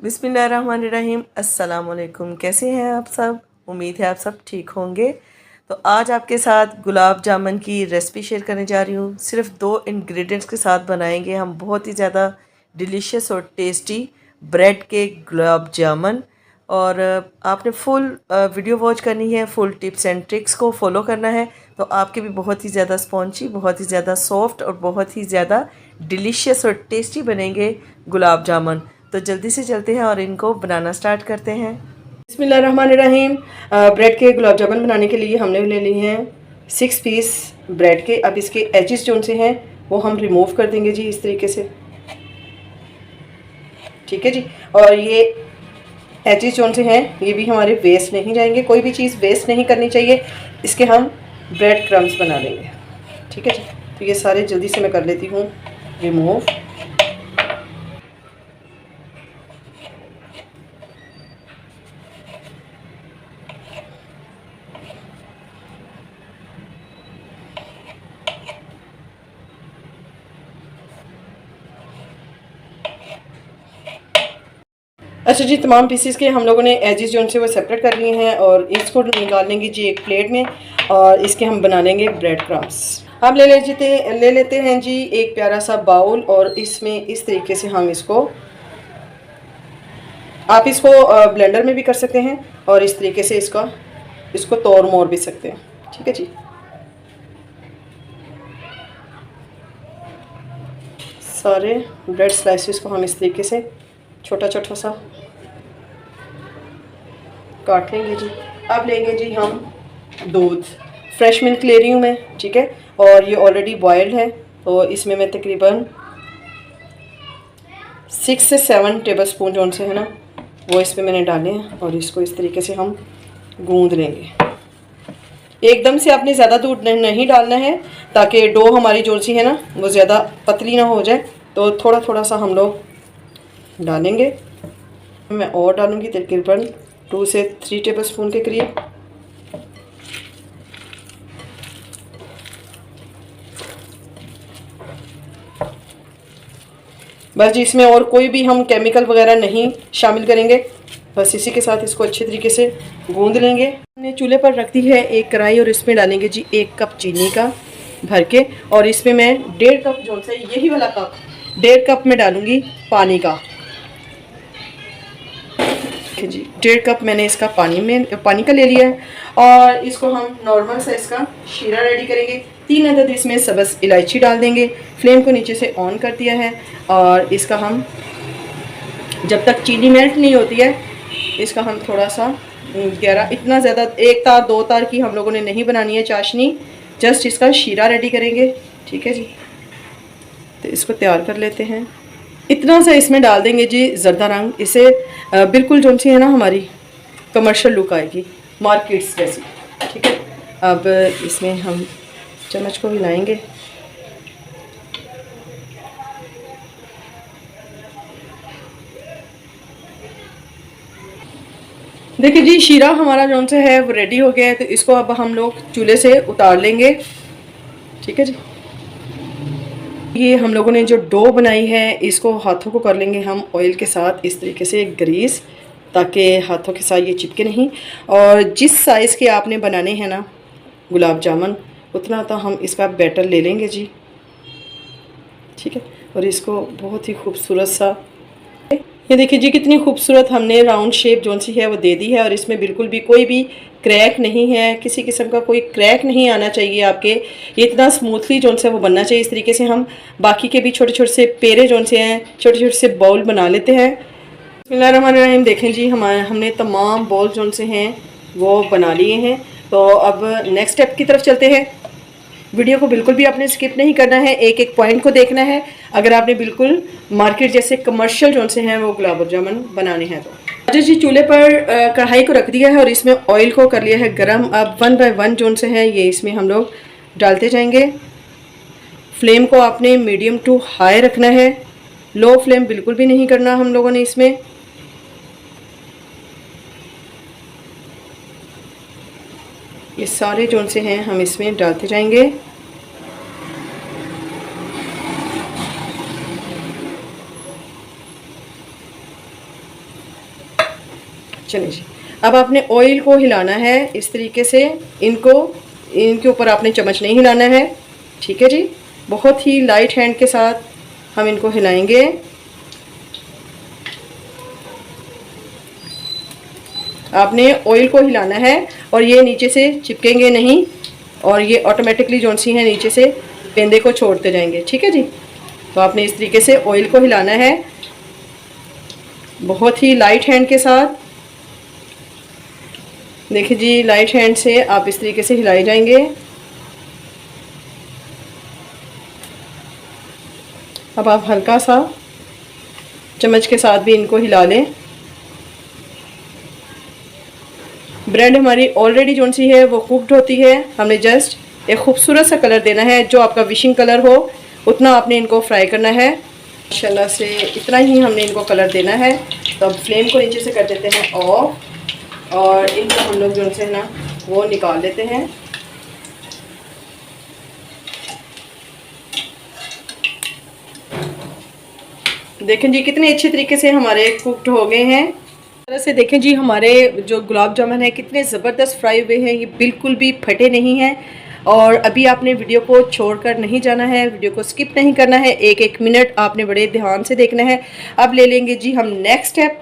बिस्मिल्लाहिर्रहमानिर्रहीम। अस्सलाम वालेकुम। कैसे हैं आप सब? उम्मीद है आप सब ठीक होंगे। तो आज आपके साथ गुलाब जामुन की रेसिपी शेयर करने जा रही हूँ। सिर्फ 2 इंग्रेडिएंट्स के साथ बनाएंगे हम बहुत ही ज़्यादा डिलीशियस और टेस्टी ब्रेड के गुलाब जामुन। और आपने फुल वीडियो वॉच करनी है, फुल टिप्स एंड ट्रिक्स को फॉलो करना है, तो आपके भी बहुत ही ज़्यादा स्पॉन्जी, बहुत ही ज़्यादा सॉफ्ट और बहुत ही ज़्यादा डिलीशियस और टेस्टी बनेंगे गुलाब जामुन। तो जल्दी से चलते हैं और इनको बनाना स्टार्ट करते हैं। बिस्मिल्लाहिर्रहमानिर्रहीम। ब्रेड के गुलाब जामुन बनाने के लिए हमने ले लिए हैं 6 पीस ब्रेड के। अब इसके एजेस जो से हैं वो हम रिमूव कर देंगे जी, इस तरीके से। ठीक है जी। और ये एजेस जो से हैं ये भी हमारे वेस्ट नहीं जाएंगे, कोई भी चीज़ वेस्ट नहीं करनी चाहिए। इसके हम ब्रेड क्रम्स बना लेंगे। ठीक है जी। तो ये सारे जल्दी से मैं कर लेती हूँ रिमूव। अच्छा जी, तमाम पीसीस के हम लोगों ने एजेस जो से वो सेपरेट कर लिए हैं और इसको निकाल लेंगे जी एक प्लेट में, और इसके हम बना लेंगे ब्रेड क्रम्स। हम ले लेते हैं जी एक प्यारा सा बाउल, और इसमें इस तरीके से हम इसको, आप इसको ब्लेंडर में भी कर सकते हैं और इस तरीके से इसको तोड़ मोड़ भी सकते हैं। ठीक है जी। सारे ब्रेड स्लाइसेस को हम इस तरीके से छोटा छोटा सा काट लेंगे जी। अब लेंगे जी हम दूध, फ्रेश मिल्क ले रही हूँ मैं। ठीक है। और ये ऑलरेडी बॉयल्ड है, तो इसमें मैं तकरीबन 6 से 7 टेबलस्पून जो से है ना वो इसमें मैंने डाले हैं, और इसको इस तरीके से हम गूंद लेंगे। एकदम से आपने ज़्यादा दूध नहीं डालना है, ताकि डो हमारी जो सी है ना वो ज़्यादा पतली ना हो जाए। तो थोड़ा थोड़ा सा हम लोग डालेंगे। मैं और डालूँगी तकरीबन 2 से 3 टेबलस्पून के करीब। बस जी, इसमें और कोई भी हम केमिकल वगैरह नहीं शामिल करेंगे। बस इसी के साथ इसको अच्छे तरीके से गूंद लेंगे। हमने चूल्हे पर रख दी है एक कढ़ाई, और इसमें डालेंगे जी 1 कप चीनी का भर के, और इसमें मैं 1.5 कप जो से यही वाला कप 1.5 कप में डालूंगी पानी का। जी 1.5 कप मैंने इसका पानी का ले लिया है, और इसको हम नॉर्मल सा इसका शीरा रेडी करेंगे। 3 अदद इसमें सब्ज़ इलायची डाल देंगे। फ्लेम को नीचे से ऑन कर दिया है, और इसका हम जब तक चीनी मेल्ट नहीं होती है इसका हम थोड़ा सा गहरा, इतना ज़्यादा 1 तार 2 तार की हम लोगों ने नहीं बनानी है चाशनी, जस्ट इसका शीरा रेडी करेंगे। ठीक है जी। तो इसको तैयार कर लेते हैं। इतना सा इसमें डाल देंगे जी ज़रदा रंग, इसे बिल्कुल जो सी है ना हमारी कमर्शियल लुक आएगी, मार्केट्स जैसी। ठीक है। अब इसमें हम चम्मच को हिलाएंगे। देखिए जी, शीरा हमारा जो से है वो रेडी हो गया है, तो इसको अब हम लोग चूल्हे से उतार लेंगे। ठीक है जी। ये हम लोगों ने जो डो बनाई है इसको हाथों को कर लेंगे हम ऑयल के साथ इस तरीके से ग्रीस, ताकि हाथों के साथ ये चिपके नहीं। और जिस साइज़ के आपने बनाने हैं ना गुलाब जामुन, उतना तो हम इसका बैटर ले लेंगे जी। ठीक है। और इसको बहुत ही खूबसूरत सा, ये देखिए जी कितनी खूबसूरत हमने राउंड शेप जो सी है वो दे दी है, और इसमें बिल्कुल भी कोई भी क्रैक नहीं है, किसी किस्म का कोई क्रैक नहीं आना चाहिए आपके। ये इतना स्मूथली जो से वो बनना चाहिए। इस तरीके से हम बाकी के भी छोटे छोटे से पेरे जो से हैं, छोटे छोटे से बाउल बना लेते हैं। बिस्मिल्लाहिर्रहमानिर्रहीम। देखें जी हमने तमाम बाउल जो से हैं वो बना लिए हैं। तो अब नेक्स्ट स्टेप की तरफ चलते हैं। वीडियो को बिल्कुल भी आपने स्किप नहीं करना है, एक एक पॉइंट को देखना है, अगर आपने बिल्कुल मार्केट जैसे कमर्शियल जो से हैं वो गुलाब जामुन बनाने हैं। तो अच्छा जी, चूल्हे पर कढ़ाई को रख दिया है और इसमें ऑयल को कर लिया है गरम। अब 1 बाय 1 जो से है ये इसमें हम लोग डालते जाएंगे। फ्लेम को आपने मीडियम टू हाई रखना है, लो फ्लेम बिल्कुल भी नहीं करना हम लोगों ने इसमें। ये सारे जो से हैं हम इसमें डालते जाएंगे। चलिए जी, अब आपने ऑयल को हिलाना है इस तरीके से, इनके ऊपर आपने चम्मच नहीं हिलाना है, ठीक है जी। बहुत ही लाइट हैंड के साथ हम इनको हिलाएंगे। आपने ऑयल को हिलाना है और ये नीचे से चिपकेंगे नहीं, और ये ऑटोमेटिकली जो सी हैं नीचे से पेंदे को छोड़ते जाएंगे, ठीक है जी। तो आपने इस तरीके से ऑयल को हिलाना है बहुत ही लाइट हैंड के साथ। देखिए जी, लाइट हैंड से आप इस तरीके से हिलाए जाएंगे। अब आप हल्का सा चम्मच के साथ भी इनको हिला लें। ब्रेड हमारी ऑलरेडी जो सी है वो कुक्ड होती है, हमने जस्ट एक खूबसूरत सा कलर देना है, जो आपका विशिंग कलर हो उतना आपने इनको फ्राई करना है। माशाल्लाह से इतना ही हमने इनको कलर देना है। तो अब फ्लेम को नीचे से कर देते हैं ऑफ, और इनको हम लोग जो है ना वो निकाल लेते हैं। देखें जी कितने अच्छे तरीके से हमारे कुक्ड हो गए हैं। तरह से देखें जी, हमारे जो गुलाब जामुन है कितने ज़बरदस्त फ्राई हुए हैं, ये बिल्कुल भी फटे नहीं हैं। और अभी आपने वीडियो को छोड़कर नहीं जाना है, वीडियो को स्किप नहीं करना है, एक एक मिनट आपने बड़े ध्यान से देखना है। अब ले लेंगे जी हम नेक्स्ट स्टेप।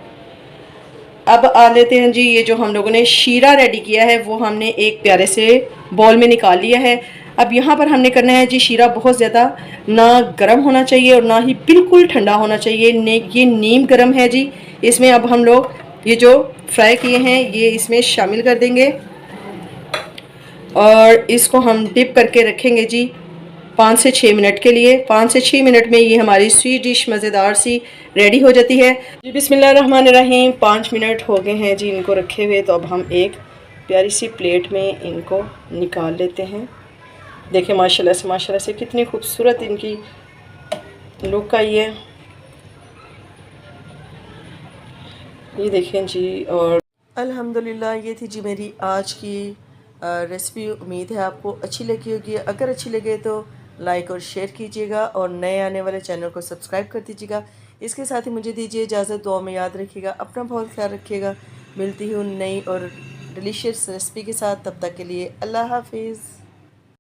अब आ लेते हैं जी, ये जो हम लोगों ने शीरा रेडी किया है वो हमने एक प्यारे से बॉल में निकाल लिया है। अब यहाँ पर हमने करना है जी, शीरा बहुत ज़्यादा ना गर्म होना चाहिए और ना ही बिल्कुल ठंडा होना चाहिए। ये नीम गर्म है जी। इसमें अब हम लोग ये जो फ्राई किए हैं ये इसमें शामिल कर देंगे और इसको हम डिप करके रखेंगे जी 5 से 6 मिनट के लिए। 5 से 6 मिनट में ये हमारी स्वीट डिश मज़ेदार सी रेडी हो जाती है जी। बिस्मिल्लाहिर्रहमानिर्रहीम। 5 मिनट हो गए हैं जी इनको रखे हुए। तो अब हम एक प्यारी सी प्लेट में इनको निकाल लेते हैं। देखें माशाल्लाह से कितनी खूबसूरत इनकी लुक आई है, ये देखें जी। और अल्हम्दुलिल्लाह ये थी जी मेरी आज की रेसिपी। उम्मीद है आपको अच्छी लगी होगी। अगर अच्छी लगे तो लाइक और शेयर कीजिएगा और नए आने वाले चैनल को सब्सक्राइब कर दीजिएगा। इसके साथ ही मुझे दीजिए इजाज़त। दुआ में याद रखिएगा, अपना बहुत ख्याल रखिएगा। मिलती हूँ नई और डिलीशियस रेसिपी के साथ, तब तक के लिए अल्लाह हाफिज़।